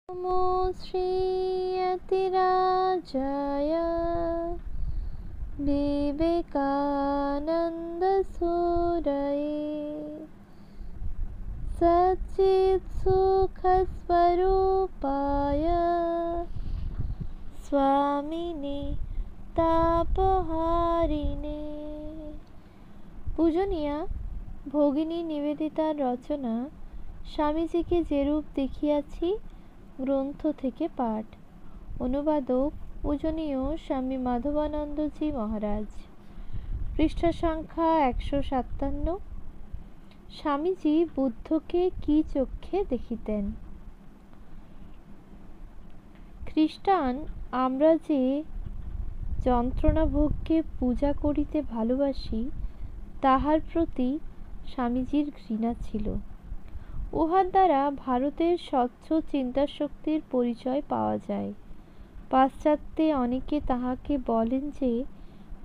नमो श्रीयतिराजाय विवेकानन्दसूरये सच्चित्सुखस्वरूपाय स्वामिने तापहारिणे। পূজনীয়া ভগিনী নিবেদিতার রচনা স্বামীজিকে যেরূপ দেখিয়াছি গ্রন্থ থেকে পাঠ। অনুবাদক পূজনীয় স্বামী মাধবানন্দজি মহারাজ। পৃষ্ঠা সংখ্যা 157। স্বামীজি বুদ্ধকে কি চক্ষে দেখিতেন? খ্রিস্টান আমরা যে যন্ত্রণা ভোগকে পূজা করিতে ভালোবাসি, তাহার প্রতি স্বামীজির ঘৃণা ছিল। উহার দ্বারা ভারতের স্বচ্ছ চিন্তাশক্তির পরিচয় পাওয়া যায়। পাশ্চাত্যে অনেকে তাহাকে বলেন যে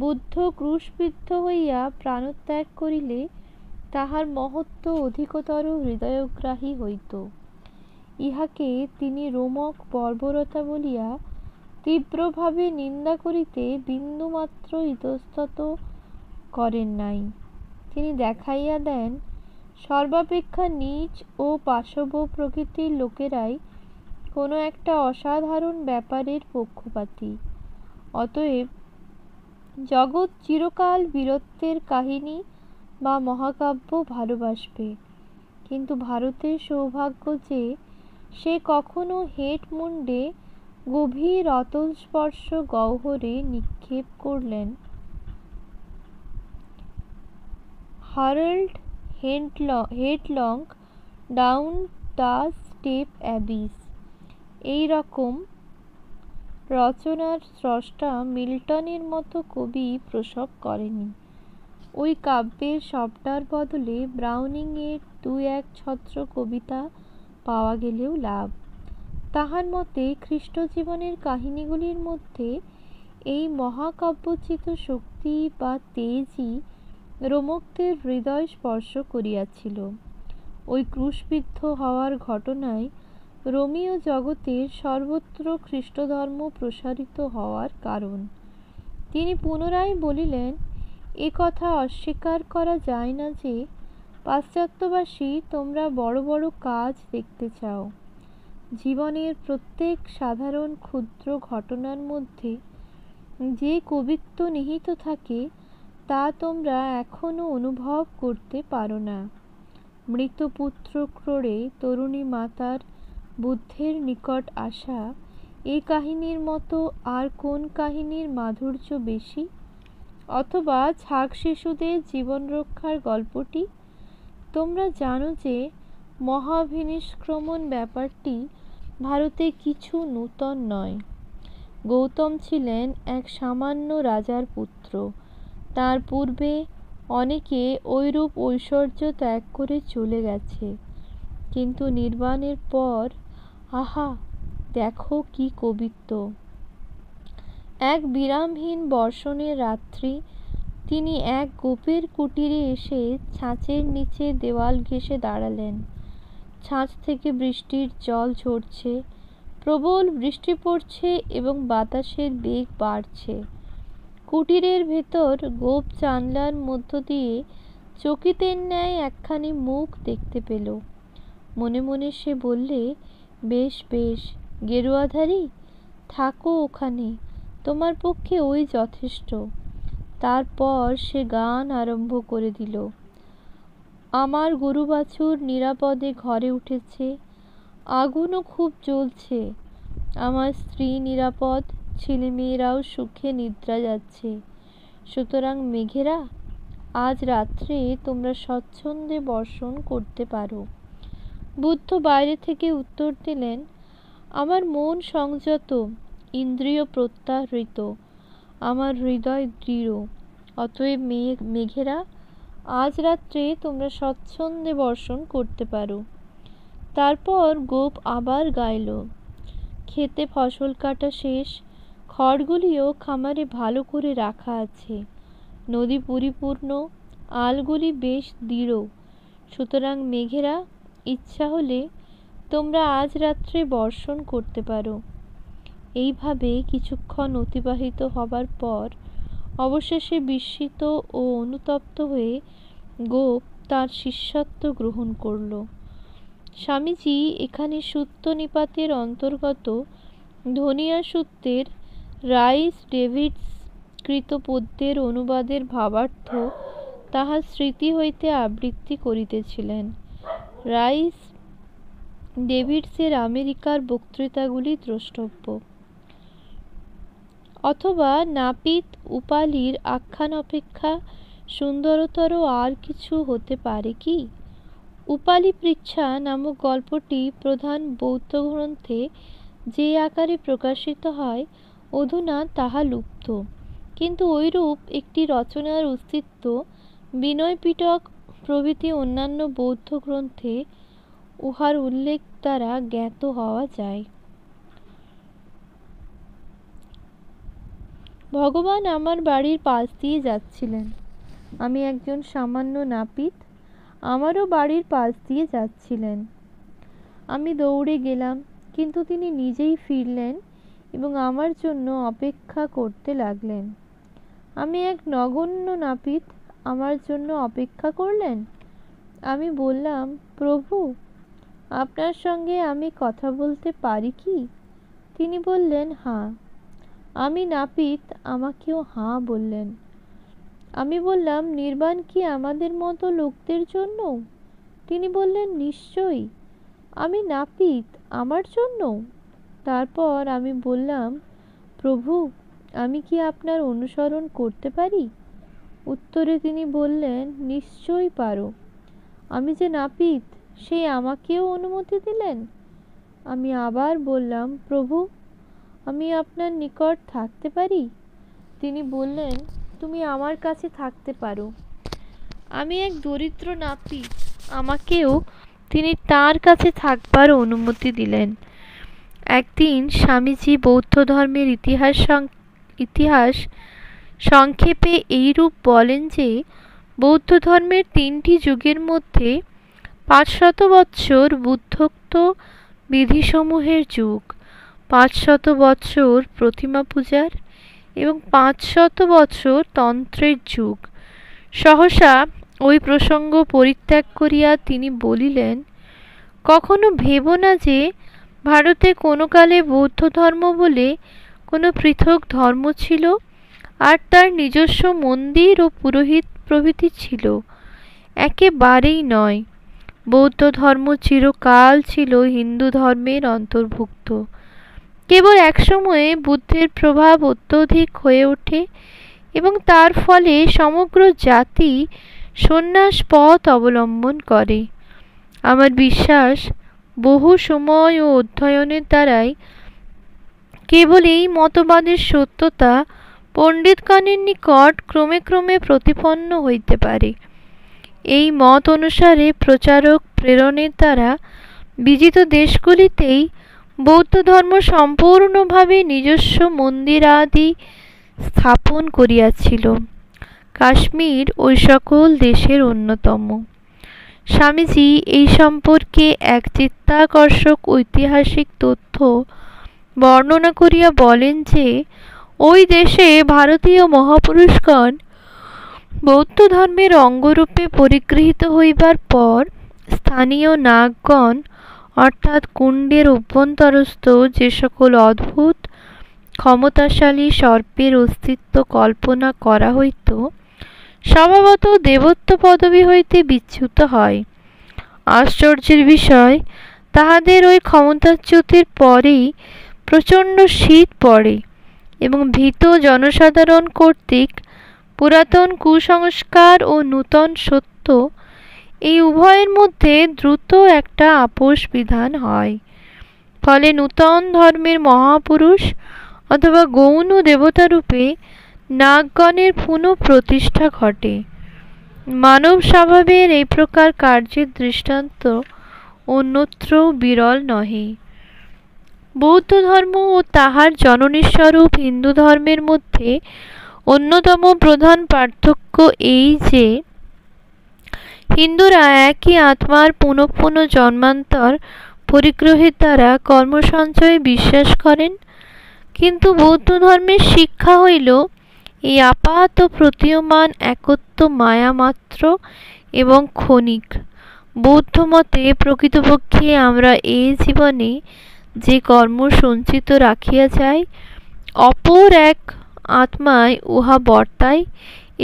বুদ্ধ ক্রুশবিদ্ধ হইয়া প্রাণত্যাগ করিলে তাহার মহত্ব অধিকতর হৃদয়গ্রাহী হইত। ইহাকে তিনি রোমক বর্বরতা বলিয়া তীব্রভাবে নিন্দা করিতে বিন্দুমাত্র ইতস্তত করেন নাই। তিনি দেখাইয়া দেন সর্বাপেক্ষা নীচ ও পাশব প্রকৃতির লোকেরাই কোনো একটা অসাধারণ ব্যাপারের পক্ষপাতী। অতএব জগৎ চিরকাল বীরত্বের কাহিনী বা মহাকাব্য ভালোবাসবে, কিন্তু ভারতের সৌভাগ্য যে সে কখনো হেট মুন্ডে গভীর অতলস্পর্শ গহ্বরে নিক্ষেপ করলেন হারল্ড হেডলং ডাউন দ্য স্টেপ অ্যাবিস। এই রকম রচনার স্রষ্টা মিল্টনের মতো কবি প্রসব করেনি। ওই কাব্যের সবটার বদলে ব্রাউনিংয়ের 2-1 ছত্র কবিতা পাওয়া গেলেও লাভ। তাহার মতে খ্রিস্টজীবনের কাহিনীগুলির মধ্যে এই মহাকাব্যচিত শক্তি বা তেজই রোমকদের হৃদয় স্পর্শ করিয়াছিল। ওই ক্রুশবিদ্ধ হওয়ার ঘটনায় রোমীয় জগতের সর্বত্র খ্রিস্টধর্ম প্রসারিত হওয়ার কারণ। তিনি পুনরায় বলিলেন, এ কথা অস্বীকার করা যায় না যে পাশ্চাত্যবাসী তোমরা বড় বড় কাজ দেখতে চাও। জীবনের প্রত্যেক সাধারণ ক্ষুদ্র ঘটনার মধ্যে যে কবিত্ব নিহিত থাকে তা তোমরা এখনো অনুভব করতে পারো না। মৃত পুত্র ক্রোড়ে তরুণী মাতার বুদ্ধের নিকট আসা এই কাহিনীর মতো আর কোন কাহিনীর মাধুর্য বেশি? অথবা ছাগ শিশুদের জীবন রক্ষার গল্পটি? তোমরা জানো যে মহাভিনিষ্ক্রমণ ব্যাপারটি ভারতে কিছু নূতন নয়। গৌতম ছিলেন এক সামান্য রাজার পুত্র। তার পূর্বে অনেকে ঐরূপ ঐশ্বর্য ত্যাগ করে চলে গেছে, কিন্তু নির্বাণের পর আহা, দেখো কি কবিত্ব! এক বিরামহীন বর্ষণের রাত্রি তিনি এক গোপের কুটিরে এসে ছাঁচের নিচে দেওয়াল ঘেঁষে দাঁড়ালেন। ছাঁচ থেকে বৃষ্টির জল ঝরছে, প্রবল বৃষ্টি পড়ছে এবং বাতাসের বেগ বাড়ছে। কুটিরের ভেতর গোপ জানলার মধ্য দিয়ে চকিতের ন্যায় একখানি মুখ দেখতে পেল। মনে মনে সে বললে, বেশ বেশ গেরুয়াধারী, থাকো ওখানে, তোমার পক্ষে ওই যথেষ্ট। তারপর সে গান আরম্ভ করে দিল। আমার গরু বাছুর নিরাপদে ঘরে উঠেছে, আগুনও খুব জ্বলছে। আমার স্ত্রী নিরাপদ, ছেলেমেয়েরাও সুখে নিদ্রা যাচ্ছে। সুতরাং মেঘেরা, আজ রাত্রে তোমরা স্বচ্ছন্দে বর্ষণ করতে পারো। বুদ্ধ বাইরে থেকে উত্তর দিলেন, আমার মন সংযত, ইন্দ্রিয় প্রত্যাহৃত, আমার হৃদয় দৃঢ়। অতএব মেঘেরা, আজ রাত্রে তোমরা স্বচ্ছন্দে বর্ষণ করতে পারো। তারপর গোপ আবার গাইল, ক্ষেতে ফসল কাটা শেষ, খড়গুলিও খামারে ভালো করে রাখা আছে, নদী পরিপূর্ণ, আলগুলি বেশ দৃঢ়। সুতরাং মেঘেরা, ইচ্ছা হলে তোমরা আজ রাত্রে বর্ষণ করতে পারো। এইভাবে কিছুক্ষণ অতিবাহিত হবার পর অবশেষে বিস্মিত ও অনুতপ্ত হয়ে গোপ তার শিষ্যত্ব গ্রহণ করল। স্বামীজি এখানে সূত্র নিপাতের অন্তর্গত ধনিয়া সূত্রের রাইস ডেভিডস কৃত পদ্যের অনুবাদের ভাবার্থ তাহার স্মৃতি হইতে আবৃত্তি করিতেছিলেন। রাইস ডেভিডসের আমেরিকার বক্তৃতাগুলি দ্রষ্টব্য। অথবা নাপিত উপালির আখ্যান অপেক্ষা সুন্দরতর আর কিছু হতে পারে কি? উপালি পৃচ্ছা নামক গল্পটি প্রধান বৌদ্ধ গ্রন্থে যে আকারে প্রকাশিত হয় অধুনা তাহা লুপ্ত, কিন্তু ঐরূপ একটি রচনার অস্তিত্ব বিনয় পিটক প্রভৃতি অন্যান্য বৌদ্ধ গ্রন্থে উহার উল্লেখ দ্বারা জ্ঞাত হওয়া যায়। ভগবান আমার বাড়ির পাশ দিয়ে যাচ্ছিলেন। আমি একজন সামান্য নাপিত, আমারও বাড়ির পাশ দিয়ে যাচ্ছিলেন। আমি দৌড়ে গেলাম, কিন্তু তিনি নিজেই ফিরলেন এবং আমার জন্য অপেক্ষা করতে লাগলেন। আমি এক নগণ্য নাপিত, আমার জন্য অপেক্ষা করলেন? আমি বললাম, প্রভু, আপনার সঙ্গে আমি কথা বলতে পারি কি? তিনি বললেন, হাঁ। আমি নাপিত, আমাকেও হাঁ বললেন। আমি বললাম, নির্বাণ কি আমাদের মতো লোকদের জন্য? তিনি বললেন, নিশ্চয়ই। আমি নাপিত, আমার জন্য? তারপর আমি বললাম, প্রভু, আমি কি আপনার অনুসরণ করতে পারি? উত্তরে তিনি বললেন, নিশ্চয়ই পারো। আমি যে নাপিত, সে আমাকেও অনুমতি দিলেন। আমি আবার বললাম, প্রভু, আমি আপনার নিকট থাকতে পারি? তিনি বললেন, তুমি আমার কাছে থাকতে পারো। আমি এক দরিদ্র নাপিত, আমাকেও তিনি তার কাছে থাকবার অনুমতি দিলেন। একদিন স্বামীজি বৌদ্ধ ধর্মের ইতিহাস সংক্ষেপে এইরূপ বলেন যে, বৌদ্ধ ধর্মের 3টি যুগের মধ্যে 500 বৎসর বুদ্ধোক্ত বিধিসমূহের যুগ, 500 বৎসর প্রতিমা পূজার এবং 500 বৎসর তন্ত্রের যুগ। সহসা ওই প্রসঙ্গ পরিত্যাগ করিয়া তিনি বলিলেন, কখনো ভেবো না যে ভারতে কোনো কালে বৌদ্ধ ধর্ম বলে কোনো পৃথক ধর্ম ছিল আর তার নিজস্ব মন্দির ও পুরোহিত প্রভৃতি ছিল। একেবারেই নয়। বৌদ্ধ ধর্ম চিরকাল ছিল হিন্দু ধর্মের অন্তর্ভুক্ত। কেবল এক সময়ে বুদ্ধের প্রভাব অত্যধিক হয়ে ওঠে এবং তার ফলে সমগ্র জাতি সন্ন্যাস পথ অবলম্বন করে। আমার বিশ্বাস, বহু সময় ও অধ্যয়নের দ্বারাই কেবল এই মতবাদের সত্যতা পণ্ডিতগণের নিকট ক্রমে ক্রমে প্রতিপন্ন হইতে পারে। এই মত অনুসারে প্রচারক প্রেরণের দ্বারা বিজিত দেশগুলিতেই বৌদ্ধ ধর্ম সম্পূর্ণভাবে নিজস্ব মন্দিরাদি স্থাপন করিয়াছিল। কাশ্মীর ওই সকল দেশের অন্যতম। স্বামীজি এই সম্পর্কে এক চিত্তাকর্ষক ঐতিহাসিক তথ্য বর্ণনা করিয়া বলেন যে, ওই দেশে ভারতীয় মহাপুরুষগণ বৌদ্ধ ধর্মের অঙ্গরূপে পরিগৃহীত হইবার পর স্থানীয় নাগগণ অর্থাৎ কুণ্ডের অভ্যন্তরস্থ যে সকল অদ্ভুত ক্ষমতাশালী সর্পের অস্তিত্ব কল্পনা করা হইত, স্বভাবত দেবত্ব পদবী হইতে বিচ্যুত হয়। আশ্চর্যের বিষয়, তাহাদের ওই ক্ষমতাচ্যুতির পরেই প্রচণ্ড শীত পড়ে এবং ভীত জনসাধারণ কর্তৃক পুরাতন কুসংস্কার ও নূতন সত্য এই উভয়ের মধ্যে দ্রুত একটা আপোষ বিধান হয়। ফলে নূতন ধর্মের মহাপুরুষ অথবা গৌণ দেবতারূপে নাগগণের পুনঃ প্রতিষ্ঠা ঘটে। মানব স্বভাবের এই প্রকার কার্যের দৃষ্টান্ত অন্যত্রও বিরল নহে। বৌদ্ধ ধর্ম ও তাহার জননীস্বরূপ হিন্দু ধর্মের মধ্যে অন্যতম প্রধান পার্থক্য এই যে, হিন্দুরা একই আত্মার পুনঃ পুনঃ জন্মান্তর পরিগ্রহের দ্বারা কর্মসঞ্চয়ে বিশ্বাস করেন, কিন্তু বৌদ্ধ ধর্মের শিক্ষা হইল এই আপাত প্রতীয়মান একত্ব মায়া মাত্র এবং ক্ষণিক। বৌদ্ধ মতে প্রকৃতপক্ষে আমরা এই জীবনে যে কর্ম সঞ্চিত রাখিয়া যাই, অপর এক আত্মায় উহা বর্তায়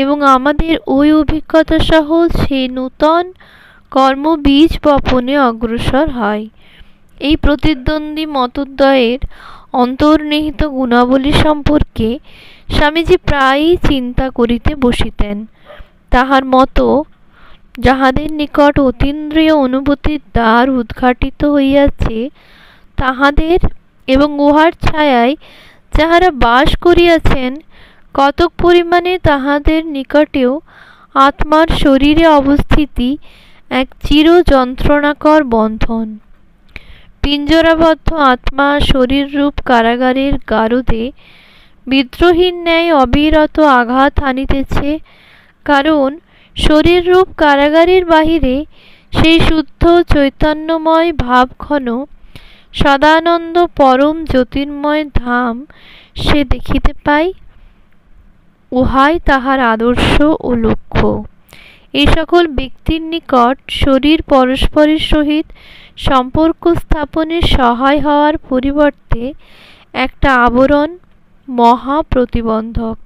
এবং আমাদের ওই অভিজ্ঞতা সহ সেই নূতন কর্ম বীজ বপনে অগ্রসর হয়। এই প্রতিদ্বন্দ্বী মতদ্বয়ের অন্তর্নিহিত গুণাবলী সম্পর্কে স্বামীজি প্রায়ই চিন্তা করিতে বসিতেন। তাহার মতো যাহাদের নিকট অতীন্দ্রিয় অনুভূতির দ্বার উদ্ঘাটিত হইয়াছে, তাহাদের এবং উহার ছায়ায় যাহারা বাস করিয়াছেন, কতক পরিমাণে তাহাদের নিকটেও আত্মার শরীরে অবস্থিতি এক চির যন্ত্রণাকর বন্ধন। পিঞ্জরাবদ্ধ আত্মা শরীররূপ কারাগারের গারদে বিদ্রোহীর ন্যায় অবিরত আঘাত হানিতেছে, কারণ শরীররূপ কারাগারের বাহিরে সেই শুদ্ধ চৈতন্যময় ভাবঘন সদানন্দ পরম জ্যোতির্ময় ধাম সে দেখিতে পায়। উহাই তাহার আদর্শ ও লক্ষ্য। এই সকল ব্যক্তির নিকট শরীর পরস্পরের সহিত সম্পর্ক স্থাপনে সহায় হওয়ার পরিবর্তে একটা আবরণ, মহা প্রতিবন্ধক।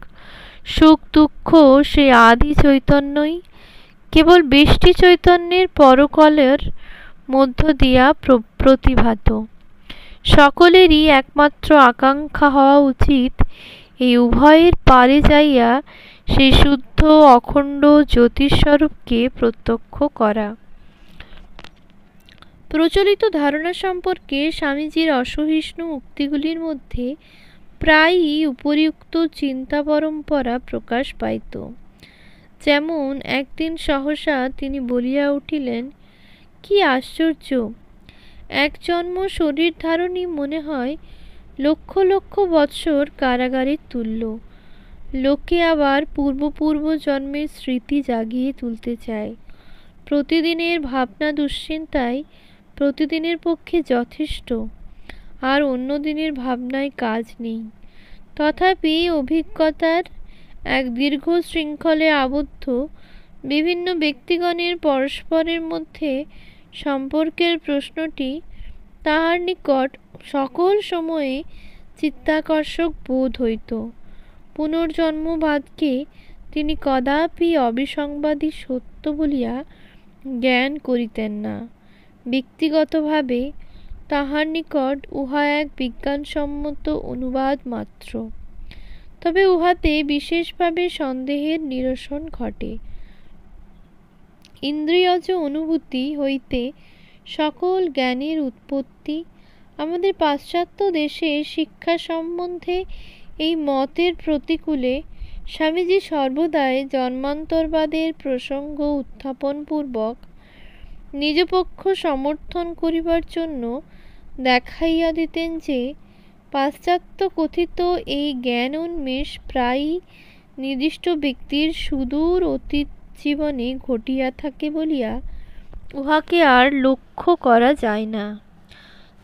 সুখ দুঃখ সেই আদি চৈতন্যই কেবল ব্যষ্টি চৈতন্যের পরকলের মধ্য দিয়া প্রতিভাত। সকলেরই একমাত্র আকাঙ্ক্ষা হওয়া উচিত এই উভয়ের পারে যাইয়া সেই শুদ্ধ অখণ্ড জ্যোতিস্বরূপকে প্রত্যক্ষ করা। প্রচলিত ধারণা সম্পর্কে স্বামীজির অসহিষ্ণু উক্তিগুলির মধ্যে প্রায়ই উপরিউক্ত চিন্তা পরম্পরা প্রকাশ পাইত। যেমন একদিন সহসা তিনি বলিয়া উঠিলেন, কি আশ্চর্য! এক জন্ম শরীর ধারণই মনে হয় লক্ষ লক্ষ বৎসর কারাগারের তুল্য। লোকে আবার পূর্ব জন্মের স্মৃতি জাগিয়ে তুলতে চায়। প্রতিদিনের ভাবনা দুশ্চিন্তায় প্রতিদিনের পক্ষে যথেষ্ট, আর অন্য দিনের ভাবনায় কাজ নেই। তথাপি অভিজ্ঞতার এক দীর্ঘ শৃঙ্খলে আবদ্ধ বিভিন্ন ব্যক্তিগণের পরস্পরের মধ্যে সম্পর্কের প্রশ্নটি তাহার নিকট সকল সময়ে চিত্তাকর্ষক বোধ হইত। পুনর্জন্মবাদকে তিনি কদাপি অবিসংবাদী সত্য বলিয়া জ্ঞান করিতেন না। ব্যক্তিগতভাবে তাহার নিকট উহা এক বিজ্ঞানসম্মত অনুবাদ মাত্র। তবে উহাতে বিশেষভাবে সন্দেহের নিরসন ঘটে। ইন্দ্রিয়জ অনুভূতি হইতে সকল জ্ঞানের উৎপত্তি। আমাদের পাশ্চাত্য দেশে শিক্ষা সম্বন্ধে এই মতের প্রতিকূলে স্বামীজি সর্বদাই জন্মান্তরবাদের প্রসঙ্গ উত্থাপনপূর্বক নিজ পক্ষ সমর্থন করিবার জন্য দেখাইয়া দিতেন যে পাশ্চাত্য কথিত এই জ্ঞান উন্মেষ প্রায়ই নির্দিষ্ট ব্যক্তির সুদূর অতীত জীবনে ঘটিয়া থাকে বলিয়া উহাকে আর লক্ষ্য করা যায় না।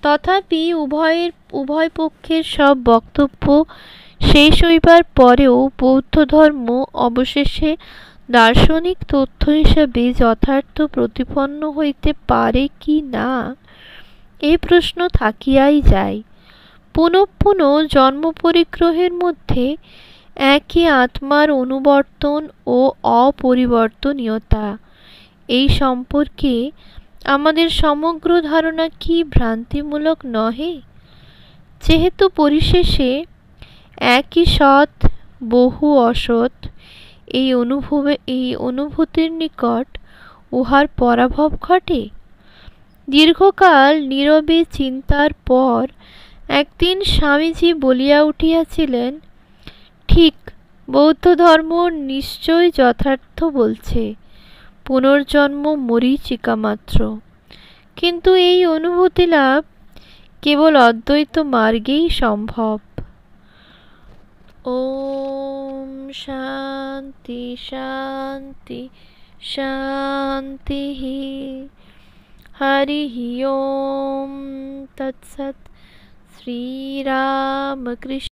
তথাপি উভয় পক্ষের সব বক্তব্য শেষ হইবার পরেও বৌদ্ধ ধর্ম অবশেষে দার্শনিক তথ্য হিসাবে যথার্থ প্রতিপন্ন হইতে পারে কি না, এই প্রশ্ন থাকিয়াই যায়। পুনঃ পুনঃ জন্ম পরিগ্রহের মধ্যে একই আত্মার অনুবর্তন ও অপরিবর্তনীয়তা, এই সম্পর্কে আমাদের সমগ্র ধারণা কি ভ্রান্তিমূলক নহে? যেহেতু পরিশেষে একই সৎ বহু অসৎ, এই অনুভূতির নিকট উহার পরাভব ঘটে। দীর্ঘকাল নীরবে চিন্তার পর একদিন স্বামীজি বলিয়া উঠিয়াছিলেন, ঠিক, বৌদ্ধ ধর্ম নিশ্চয় যথার্থ বলছে, পুনর্জন্ম মরীচিকা মাত্র। কিন্তু এই অনুভূতি লাভ কেবল অদ্বৈত মার্গেই সম্ভব। ওম শান্তি শান্তি শান্তি। हरिः ओम तत्सत्। श्रीरामकृष्ण